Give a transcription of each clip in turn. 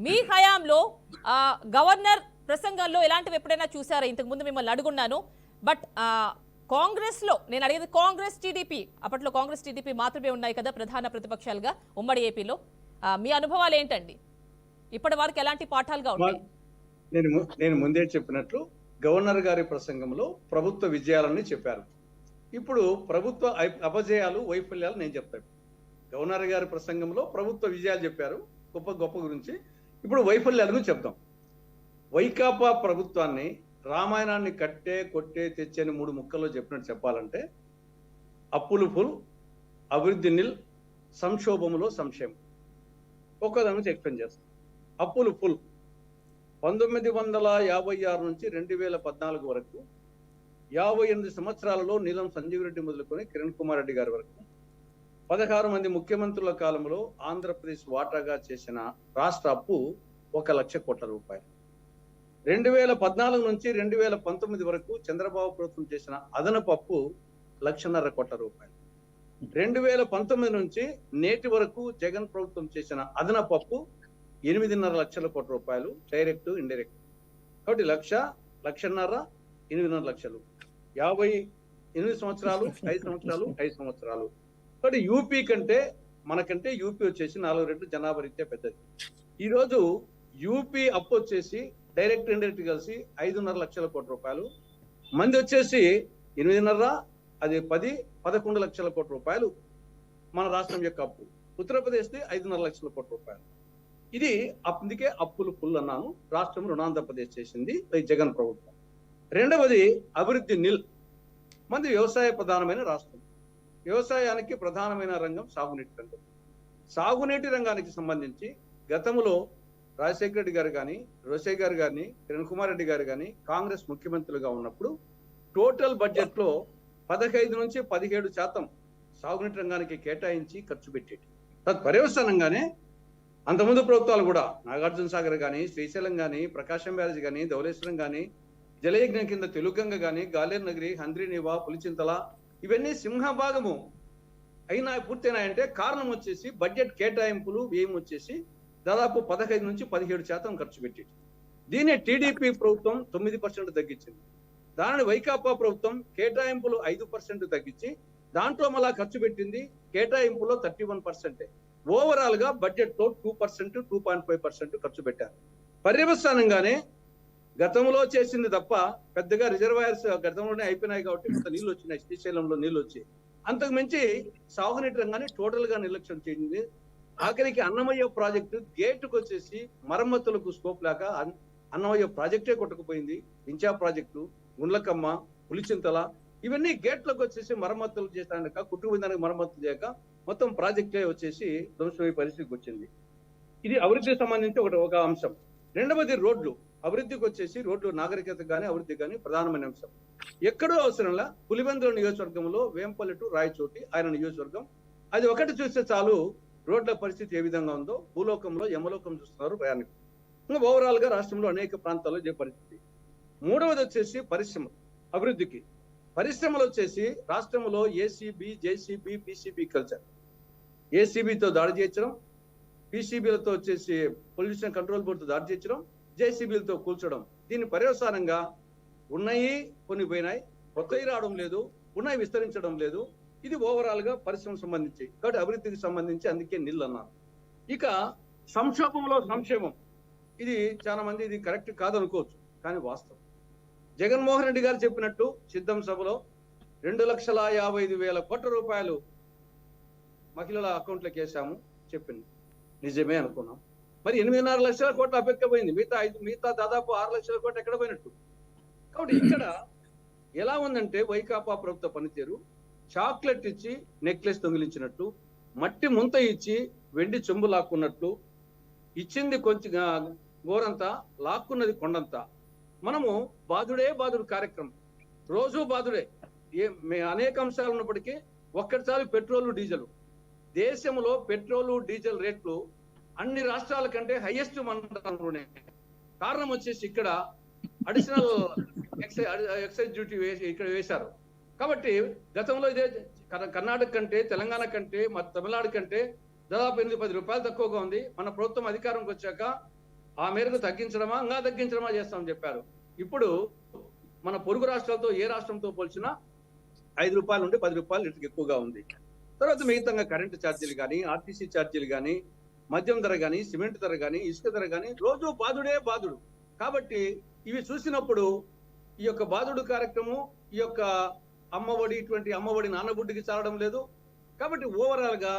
మీ హయాంలో గవర్నర్ ప్రసంగంలో ఇలాంటివి ఎప్పుడైనా చూసారా? ఇంతకు ముందు మిమ్మల్ని అడుగున్నాను. బట్ కాంగ్రెస్ లో నేను అడిగేది కాంగ్రెస్ టీడీపీ, అప్పట్లో కాంగ్రెస్ టీడీపీ మాత్రమే ఉన్నాయి కదా ప్రధాన ప్రతిపక్షాలుగా ఉమ్మడి ఏపీలో. మీ అనుభవాలు ఏంటండి? ఇప్పటి వరకు ఎలాంటి పాఠాలుగా ఉంటాయి? నేను ముందే చెప్పినట్లు గవర్నర్ గారి ప్రసంగంలో ప్రభుత్వ విజయాలని చెప్పారు. ఇప్పుడు ప్రభుత్వ అపజయాలు, వైఫల్యాలు నేను చెప్తాను. గవర్నర్ గారి ప్రసంగంలో ప్రభుత్వ విజయాలు చెప్పారు, గొప్ప గొప్ప గురించి. ఇప్పుడు వైఫల్యాలను చెప్తాం. వైకాపా ప్రభుత్వాన్ని రామాయణాన్ని కట్టే కొట్టే తెచ్చని 3 ముక్కల్లో చెప్పినట్టు చెప్పాలంటే, అప్పులు ఫుల్, అభివృద్ధి నిల్, సంక్షోభములో సంక్షేమం. ఒక్కదాని నుంచి ఎక్స్ప్లెయిన్ చేస్తాం. అప్పులు ఫుల్ 1956 నుంచి 2014 వరకు 58 సంవత్సరాలలో నీలం సంజీవ్ రెడ్డి మొదలుకొని కిరణ్ కుమార్ రెడ్డి గారి వరకు 16 మంది ముఖ్యమంత్రుల కాలంలో ఆంధ్రప్రదేశ్ వాటాగా చేసిన రాష్ట్ర అప్పు 1 లక్ష కోట్ల రూపాయలు. 2014 నుంచి 2019 వరకు చంద్రబాబు ప్రభుత్వం చేసిన అదనపు అప్పు 1,50,000 కోట్ల రూపాయలు. 2019 నుంచి నేటి వరకు జగన్ ప్రభుత్వం చేసిన అదనపు అప్పు 8.5 లక్షల కోట్ల రూపాయలు, డైరెక్ట్ ఇండైరెక్ట్. కాబట్టి 1,00,000, 8.5 లక్షలు, 58 సంవత్సరాలు, 5 సంవత్సరాలు, 5 సంవత్సరాలు. కాబట్టి యూపీ కంటే మనకంటే యూపీ వచ్చేసి 4 రెట్లు జనాభా రీత్యా పెద్దది. ఈరోజు యూపీ అప్పు వచ్చేసి డైరెక్ట్ ఇండైరెక్ట్ కలిసి 5.5 లక్షల కోట్ల రూపాయలు, మంది వచ్చేసి 8.5, అది 10-11 లక్షల కోట్ల రూపాయలు మన రాష్ట్రం యొక్క అప్పు. ఉత్తరప్రదేశ్ది 5.5 లక్షల కోట్ల రూపాయలు. ఇది అందుకే అప్పులు ఫుల్ అన్నాను. రాష్ట్రం రుణాంధ్రప్రదేశ్ చేసింది జగన్ ప్రభుత్వం. రెండవది అభివృద్ధి నిల్. మంది వ్యవసాయ ప్రధానమైన రాష్ట్రం. వ్యవసాయానికి ప్రధానమైన రంగం సాగునీటి రంగం. సాగునీటి రంగానికి సంబంధించి గతంలో రాజశేఖర రెడ్డి గారు కానీ, రోసే గారు కానీ, కిరణ్ కుమార్ రెడ్డి గారు కానీ కాంగ్రెస్ ముఖ్యమంత్రులుగా ఉన్నప్పుడు టోటల్ బడ్జెట్ లో 15 నుంచి 17% సాగునీటి రంగానికి కేటాయించి ఖర్చు పెట్టేది. పర్యవసానంగానే అంతకుముందు ప్రభుత్వాలు కూడా నాగార్జున సాగర్ కానీ, శ్రీశైలం కానీ, ప్రకాశం బ్యారేజ్ కానీ, ధవళేశ్వరం కానీ, జలయజ్ఞం కింద తెలుగంగ కానీ, గాలేరు నగరి, హంద్రీనివా, పులిచింతల, ఇవన్నీ సింహభాగము అయినా పూర్తయినాయంటే కారణం వచ్చేసి బడ్జెట్ కేటాయింపులు వ్యయం వచ్చేసి దాదాపు 15 నుంచి 17% ఖర్చు పెట్టేది. దీన్ని టీడీపీ ప్రభుత్వం 9% తగ్గించింది. దానిని వైకాపా ప్రభుత్వం కేటాయింపులు 5% తగ్గించి దాంట్లో మళ్ళా ఖర్చు పెట్టింది కేటాయింపులో 31%. ఓవరాల్ గా బడ్జెట్ లో 2%, 2.5% ఖర్చు పెట్టారు. పర్యవసానంగానే గతంలో చేసింది తప్ప పెద్దగా రిజర్వాయర్స్ గతంలోనే అయిపోయినాయి కాబట్టి కొంత నీళ్లు వచ్చినాయి, శ్రీశైలంలో నీళ్లు వచ్చి. అంతకు మించి సాగునీటి రంగాన్ని టోటల్ గా నిర్లక్ష్యం చేసింది. ఆఖరికి అన్నమయ్య ప్రాజెక్టు గేటుకు వచ్చేసి మరమ్మతులకు స్కోప్ లేక అన్నమయ్య ప్రాజెక్టే కొట్టుకుపోయింది. ఇంచా ప్రాజెక్టు, గుండ్లకమ్మ, పులిచింతల, ఇవన్నీ గేట్లకు వచ్చేసి మరమ్మతులు చేస్తాక కుట్టుకుపోయిందానికి మరమ్మతులు చేయక మొత్తం ప్రాజెక్టే వచ్చేసి ధ్వంసమయ్యే పరిస్థితికి వచ్చింది. ఇది అభివృద్ధికి సంబంధించి ఒక అంశం. రెండవది రోడ్లు. అభివృద్ధికి వచ్చేసి రోడ్లు నాగరికత కానీ అభివృద్ధి కానీ ప్రధానమైన అంశం. ఎక్కడో అవసరంలా పులివెందుల నియోజకవర్గంలో వేంపల్లి టు రాయచోటి ఆయన నియోజకవర్గం, అది ఒకటి చూస్తే చాలు రోడ్ల పరిస్థితి ఏ విధంగా ఉందో భూలోకంలో యమలోకం చూస్తున్నారు ప్రయాణికులు. ఇంకా ఓవరాల్ గా రాష్ట్రంలో అనేక ప్రాంతాల్లో ఇదే పరిస్థితి. మూడవది వచ్చేసి పరిశ్రమ అభివృద్ధికి. పరిశ్రమలు వచ్చేసి రాష్ట్రంలో ఏసీబీ, జేసీబీ, పీసీబీ కల్చర్. ఏసీబీతో దాడి చేయించడం, పీసీబీలతో వచ్చేసి పొల్యూషన్ కంట్రోల్ బోర్డుతో దాడి చేయించడం, జేసీబీలతో కూల్చడం. దీని పర్యవసానంగా ఉన్నాయి కొన్ని పోయినాయి, కొత్తవి రావడం లేదు, ఉన్నాయి విస్తరించడం లేదు. ఇది ఓవరాల్ గా పరిశ్రమకు సంబంధించి. కాబట్టి అభివృద్ధికి సంబంధించి అందుకే నిల్ అన్నారు. ఇక సంక్షోభంలో సంక్షేమం, ఇది చాలా మంది ఇది కరెక్ట్ కాదనుకోవచ్చు, కానీ వాస్తవం. జగన్మోహన్ రెడ్డి గారు చెప్పినట్టు సిద్ధం సభలో 2,55,000 కోట్ల రూపాయలు మహిళల అకౌంట్లకు వేసాము చెప్పింది. నిజమే అనుకున్నాం. మరి 8.5 లక్షల కోట్ల అపెక్కపోయింది. మిగతా దాదాపు 6 లక్షల కోట్లు ఎక్కడ పోయినట్టు. కాబట్టి ఇక్కడ ఎలా ఉందంటే వైకాపా ప్రభుత్వ పనితీరు చాక్లెట్ ఇచ్చి నెక్లెస్ దొంగిలించినట్టు, మట్టి ముంత ఇచ్చి వెండి చెంబు లాక్కున్నట్లు, ఇచ్చింది కొంచెం గోరంతా, లాక్కున్నది కొండంతా. మనము బాధుడు కార్యక్రమం, రోజు బాధుడే. అనేక అంశాలు ఉన్నప్పటికీ ఒక్కసారి పెట్రోలు డీజిల్, దేశంలో పెట్రోలు డీజిల్ రేట్లు అన్ని రాష్ట్రాల కంటే హైయెస్ట్ మండలంలోనే. కారణం వచ్చేసి ఇక్కడ అడిషనల్ ఎక్సైజ్ డ్యూటీ ఇక్కడ వేశారు. కాబట్టి గతంలో ఇదే కర్ణాటక కంటే, తెలంగాణ కంటే, తమిళనాడు కంటే దాదాపు 8-10 రూపాయలు తక్కువగా ఉంది. మన ప్రభుత్వం అధికారంకి వచ్చాక ఆ మేరకు తగ్గించడమా ఇంకా తగ్గించడమా చేస్తామని చెప్పారు. ఇప్పుడు మన పొరుగు రాష్ట్రాలతో ఏ రాష్ట్రంతో పోల్చినా 5 రూపాయల నుండి 10 రూపాయలు లీటర్కి ఎక్కువగా ఉంది. తర్వాత మిగతా కరెంటు ఛార్జీలు కానీ, ఆర్టీసీ ఛార్జీలు కానీ, మద్యం ధర కానీ, సిమెంట్ ధర కానీ, ఇసుక ధర కానీ రోజు బాధుడే బాధుడు. కాబట్టి ఇవి చూసినప్పుడు ఈ యొక్క బాధుడు కార్యక్రమం, ఈ యొక్క అమ్మఒడి, ఇటువంటి అమ్మఒడి నాన్నబుడ్డికి చాలడం లేదు. కాబట్టి ఓవరాల్ గా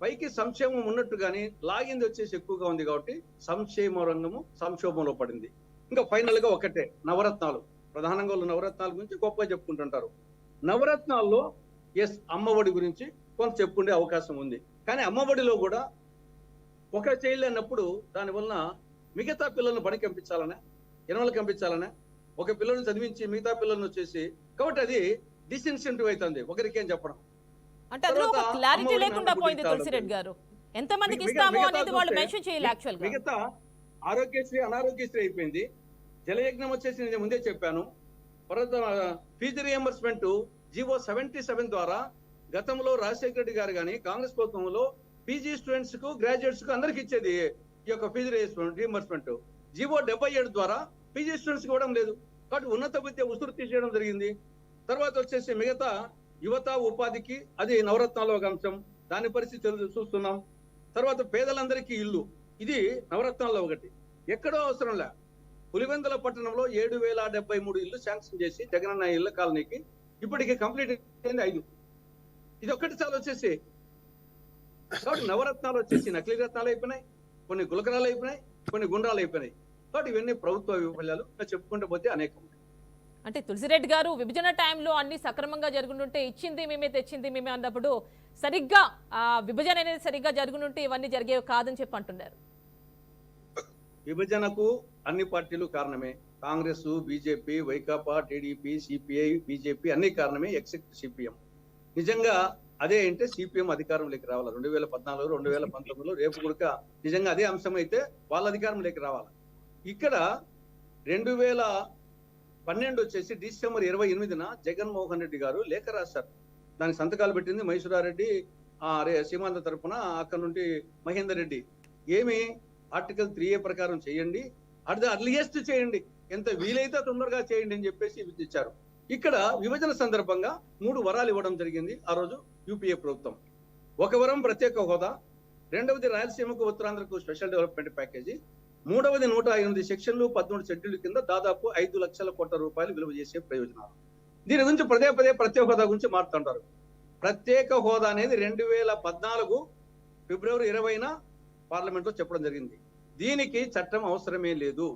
పైకి సంక్షేమం ఉన్నట్టుగానే లాగింది వచ్చేసి ఎక్కువగా ఉంది. కాబట్టి సంక్షేమ రంగము సంక్షోభంలో పడింది. ఇంకా ఫైనల్ గా ఒకటే, నవరత్నాలు. ప్రధానంగా నవరత్నాల గురించి గొప్పగా చెప్పుకుంటుంటారు. నవరత్నాల్లో ఎస్ అమ్మఒడి గురించి కొంత చెప్పుకునే అవకాశం ఉంది. కానీ అమ్మఒడిలో కూడా ఒక చైల్డ్ అన్నప్పుడు దానివల్ల మిగతా పిల్లలను బడికి పంపించాలనే, ఎనవలకు పంపించాలనే, ఒక పిల్లల్ని చదివించి మిగతా పిల్లలను వచ్చేసి, కాబట్టి అది డిస్ఇన్సెంటివ్ అవుతుంది ఒకరికి అని చెప్పడం. అంటే అందులో ఒక క్లారిటీ లేకుండా పోయింది తులసిరెడ్డి గారు. ఎంత మందికి ఇస్తామో అనేది వాళ్ళు మెన్షన్ చేయాలి. యాక్చువల్ గా మిగతా ఆరోగ్యశ్రీ అనారోగ్యశ్రీ అయిపోయింది. జలయజ్ఞం వచ్చేసి నేను ముందే చెప్పాను. తర్వాత ఫీజు రియంబర్స్మెంట్ జీవో 77 ద్వారా గతంలో రాజశేఖర రెడ్డి గారు కానీ కాంగ్రెస్ ప్రభుత్వంలో పీజీ స్టూడెంట్స్ కు, గ్రాడ్యుయేట్స్ కు అందరికి ఇచ్చేది ఈ యొక్క ఫీజు రియంబర్స్మెంట్. జీవో 77 ద్వారా పీజీ స్టూడెంట్స్ కి ఇవ్వడం లేదు. కాబట్టి ఉన్నత విద్య ఉసురు తీసేయడం జరిగింది. తర్వాత వచ్చేసి మిగతా యువత ఉపాధికి అది నవరత్నాల్లో ఒక అంశం. దాని పరిస్థితి చూస్తున్నాం. తర్వాత పేదలందరికీ ఇల్లు, ఇది నవరత్నాల్లో ఒకటి. ఎక్కడో అవసరం లే, పులివెందుల పట్టణంలో 7073 ఇల్లు శాంక్షన్ చేసి జగనన్న ఇళ్ల కాలనీకి ఇప్పటికి కంప్లీట్ అయింది 5. ఇది ఒక్కటి చాలు వచ్చేసి. కాబట్టి నవరత్నాలు వచ్చేసి నకిలీ రత్నాలు అయిపోయినాయి, కొన్ని గులకరాలు అయిపోయినాయి, కొన్ని గుండ్రాలు అయిపోయినాయి. కాబట్టి ఇవన్నీ ప్రభుత్వ వైఫల్యాలు చెప్పుకుంటూ పోతే అనేకం. అంటే తులసిరెడ్డి గారు విభజన టైంలో అన్ని సక్రమంగా జరుగుతుంటే ఇచ్చింది మేమే తెచ్చింది మేమే అన్నప్పుడు సరిగ్గా విభజన అనేది సరిగ్గా జరుగుతుంటే ఇవన్నీ జరిగేవి కాదని చెప్పి అంటున్నారు. విభజనకు అన్ని పార్టీలు కారణమే. Congress, BJP, Vaikapa, TDP, CPI, BJP అన్ని కారణమే ఎక్సెప్ట్ సిపిఎం. నిజంగా అదే అంటే సిపిఎం అధికారంలోకి రావాలి 2014, 2019లో. రేపు కూడా నిజంగా అదే అంశం అయితే వాళ్ళ అధికారంలోకి రావాలి. ఇక్కడ 2012 వచ్చేసి డిసెంబర్ 28న జగన్మోహన్ రెడ్డి గారు లేఖ రాశారు. దానికి సంతకాలు పెట్టింది మైసూరారెడ్డి సీమాంత తరఫున, అక్కడ నుండి మహేందర్ రెడ్డి. ఏమి ఆర్టికల్ 3A ప్రకారం చేయండి, అది అర్లియెస్ట్ చేయండి, ఎంత వీలైతే తొందరగా చేయండి అని చెప్పేసి ఇచ్చారు. ఇక్కడ విభజన సందర్భంగా 3 వరాలు ఇవ్వడం జరిగింది ఆ రోజు యూపీఏ ప్రభుత్వం. ఒక వరం ప్రత్యేక హోదా, రెండవది రాయలసీమకు, ఉత్తరాంధ్రకు స్పెషల్ డెవలప్మెంట్ ప్యాకేజీ, మూడవది 108 సెక్షన్లు 13 షెడ్యూల్ కింద దాదాపు 5 లక్షల కోట్ల రూపాయలు విలువ చేసే ప్రయోజనాలు. దీని గురించి పదే ప్రత్యేక హోదా గురించి మాట్లాడుతుంటారు. ప్రత్యేక హోదా అనేది 2014 ఫిబ్రవరి 20న పార్లమెంట్ లో చెప్పడం జరిగింది. దీనికి చట్టం అవసరమే లేదు.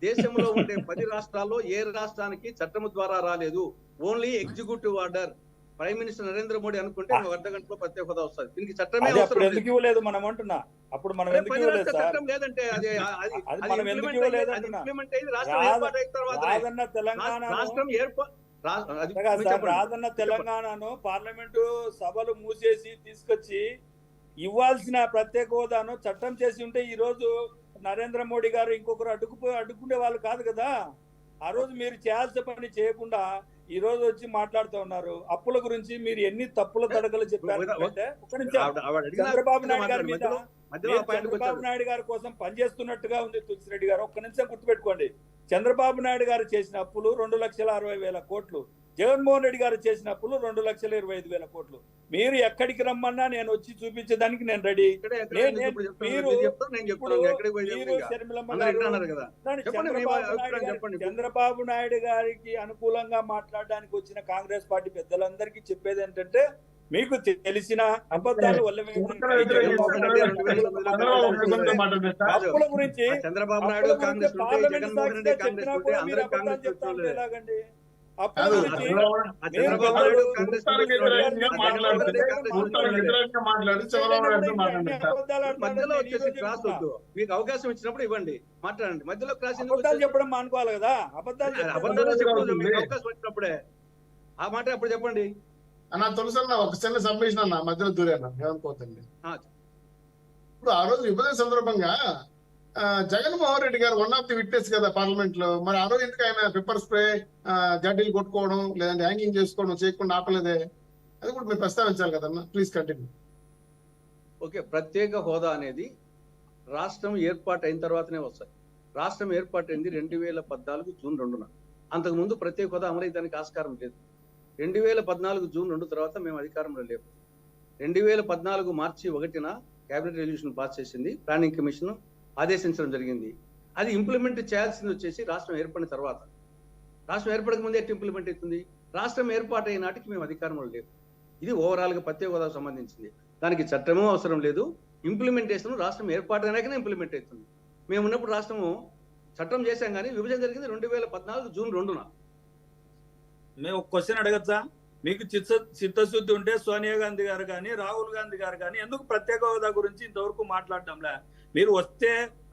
దేశంలో ఉండే 10 రాష్ట్రాల్లో ఏ రాష్ట్రానికి చట్టం ద్వారా రాలేదు. Only executive order. Prime minister Narendra Modi అనుకుంటే 1 గంటలో ప్రత్యేక హోదా వస్తుంది. దీనికి చట్టమే అవసరం లేదు. మనం అంటున్నా అప్పుడు మనం చట్టం లేదంటే అది ఇంప్లిమెంట్ అయ్యి రాష్ట్రం ఏర్పాటు అయిన తర్వాత రాష్ట్రం రాజన్న తెలంగాణను పార్లమెంటు సభలు మూసేసి తీసుకొచ్చి ఇవ్వాల్సిన ప్రత్యేక హోదాను చట్టం చేసి ఉంటే ఈ రోజు నరేంద్ర మోడీ గారు ఇంకొకరు అడ్డుకునే వాళ్ళు కాదు కదా. ఆ రోజు మీరు చేయాల్సిన పని చేయకుండా ఈ రోజు వచ్చి మాట్లాడుతూ ఉన్నారు. అప్పుల గురించి మీరు ఎన్ని తప్పుల తడకలు చెప్పారు. చంద్రబాబు నాయుడు గారి మీద చంద్రబాబు నాయుడు గారి కోసం పనిచేస్తున్నట్టుగా ఉంది తులసిరెడ్డి గారు. ఒక్క నిమిషం గుర్తుపెట్టుకోండి. చంద్రబాబు నాయుడు గారు చేసిన అప్పులు 2,60,000 కోట్లు, జగన్మోహన్ రెడ్డి గారు చేసిన అప్పులు 2,25,000 కోట్లు. మీరు ఎక్కడికి రమ్మన్నా నేను వచ్చి చూపించడానికి నేను రెడీ. చంద్రబాబు నాయుడు గారికి అనుకూలంగా మాట్లాడడానికి వచ్చిన కాంగ్రెస్ పార్టీ పెద్దలందరికీ చెప్పేది ఏంటంటే, మీకు తెలిసిన అబద్ధాలు వల్ల అప్పుల గురించి చంద్రబాబు నాయుడు కాంగ్రెస్ ఎలాగండి? మీకు అవకాశం ఇచ్చినప్పుడు ఇవ్వండి, మాట్లాడండి. మధ్యలో క్రాస్ అబద్ధాలు చెప్పడం మానుకోవాలి కదా. అబద్ధాలు అవకాశం వచ్చినప్పుడే ఆ మాట అప్పుడు చెప్పండి. అన్న తులసన్న ఒక చిన్న సబ్మిషన్ అన్న, మధ్యలో దూరేనా ఏమనుకోవద్దండి. ఇప్పుడు ఆ రోజు విభజన సందర్భంగా జగన్మోహన్ రెడ్డి గారు వన్ ఆఫ్ ది విట్నెస్ కదా పార్లమెంట్ లో. మరి ఆ రోజు ఎందుకు ఆయన పెప్పర్ స్ప్రే, గడ్డీలు కొట్టుకోవడం లేదంటే హ్యాంగింగ్ చేసుకోవడం చేయకుండా ఆపలేదే? అది కూడా మీరు ప్రస్తావించాలి కదన్నా. Please continue. ఓకే, ప్రత్యేక హోదా అనేది రాష్ట్రం ఏర్పాటు అయిన తర్వాతనే వస్తాయి. రాష్ట్రం ఏర్పాటైంది 2014 జూన్ 2న. అంతకుముందు ప్రత్యేక హోదా అమలైదానికి ఆస్కారం లేదు. 2014 జూన్ 2 తర్వాత మేము అధికారంలో లేవు. 2014 మార్చి 1న కేబినెట్ రెజల్యూషన్ పాస్ చేసింది, ప్లానింగ్ కమిషన్ ఆదేశించడం జరిగింది. అది ఇంప్లిమెంట్ చేయాల్సింది వచ్చేసి రాష్ట్రం ఏర్పడిన తర్వాత. రాష్ట్రం ఏర్పడక ముందే ఇంప్లిమెంట్ అవుతుంది. రాష్ట్రం ఏర్పాటైన నాటికి మేము అధికారంలో లేవు. ఇది ఓవరాల్ గా ప్రత్యేక హోదాకు సంబంధించింది. దానికి చట్టమూ అవసరం లేదు, ఇంప్లిమెంటేషన్ రాష్ట్రం ఏర్పాటైనాకనే ఇంప్లిమెంట్ అవుతుంది. మేము ఉన్నప్పుడు రాష్ట్రము చట్టం చేశాం, కానీ విభజన జరిగింది 2014 జూన్ 2న. మేము ఒక క్వశ్చన్ అడగచ్చా? మీకు చిత్తశుద్ధి ఉంటే సోనియా గాంధీ గారు కానీ రాహుల్ గాంధీ గారు కానీ ఎందుకు ప్రత్యేక హోదా గురించి ఇంతవరకు మాట్లాడడంలే? మీరు వస్తే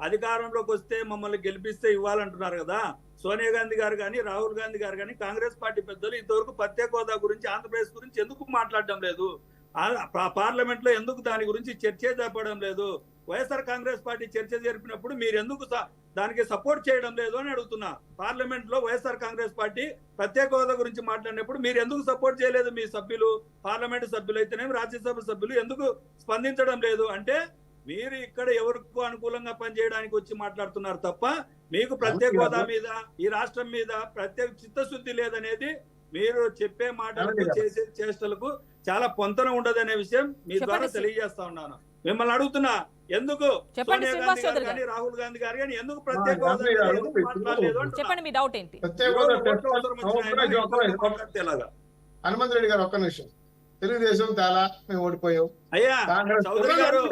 అధికారంలోకి వస్తే మమ్మల్ని గెలిపిస్తే ఇవ్వాలంటున్నారు కదా. సోనియా గాంధీ గారు కానీ రాహుల్ గాంధీ గారు కానీ కాంగ్రెస్ పార్టీ పెద్దలు ఇంతవరకు ప్రత్యేక హోదా గురించి ఆంధ్రప్రదేశ్ గురించి ఎందుకు మాట్లాడడం లేదు? పార్లమెంట్ లో ఎందుకు దాని గురించి చర్చ జరపడం లేదు? వైఎస్ఆర్ కాంగ్రెస్ పార్టీ చర్చ జరిపినప్పుడు మీరు ఎందుకు దానికి సపోర్ట్ చేయడం లేదు అని అడుగుతున్నా. పార్లమెంట్ లో వైఎస్ఆర్ కాంగ్రెస్ పార్టీ ప్రత్యేక హోదా గురించి మాట్లాడినప్పుడు మీరు ఎందుకు సపోర్ట్ చేయలేదు? మీ సభ్యులు, పార్లమెంట్ సభ్యులు అయితేనేమి రాజ్యసభ సభ్యులు ఎందుకు స్పందించడం లేదు? అంటే మీరు ఇక్కడ ఎవరికి అనుకూలంగా పనిచేయడానికి వచ్చి మాట్లాడుతున్నారు తప్ప మీకు ప్రత్యేక హోదా మీద, ఈ రాష్ట్రం మీద ప్రత్యేక చిత్తశుద్ధి లేదనేది మీరు చెప్పే మాటలకు చేసే చేష్టలకు చాలా పొంతన ఉండదనే విషయం మీ ద్వారా తెలియజేస్తా ఉన్నాను. మిమ్మల్ని అడుగుతున్నా, ఎందుకు సోనియా గాంధీ గారు కానీ రాహుల్ గాంధీ గారు కానీ ఎందుకు ప్రత్యేక హోదా ఎందుకు మాట్లాడలేదు? చెప్పండి, మీ డౌట్ ఏంటి? హనుమంత్ రెడ్డి గారు ఒక్క నిమిషం. తెలుగుదేశం తేలా మేము ఓడిపోయాం. అయ్యా చౌదరి గారు,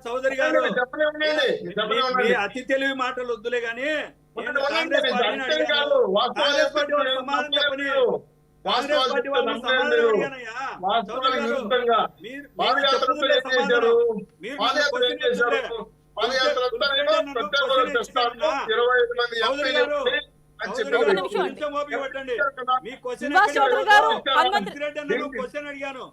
చౌదరి గారు, మీ అతి తెలివి మాటలు వద్దులే గాని కాంగ్రెస్ పార్టీని అడిగాను. కాంగ్రెస్ పార్టీ వాళ్ళు సమాధానం చెప్పని, కాంగ్రెస్ పార్టీ వాళ్ళు సమాధానం అడిగానయ్యా. చౌదరి గారు, మీరు చెప్తుండే సమాధానం, మీరు క్వశ్చన్ అడిగాను.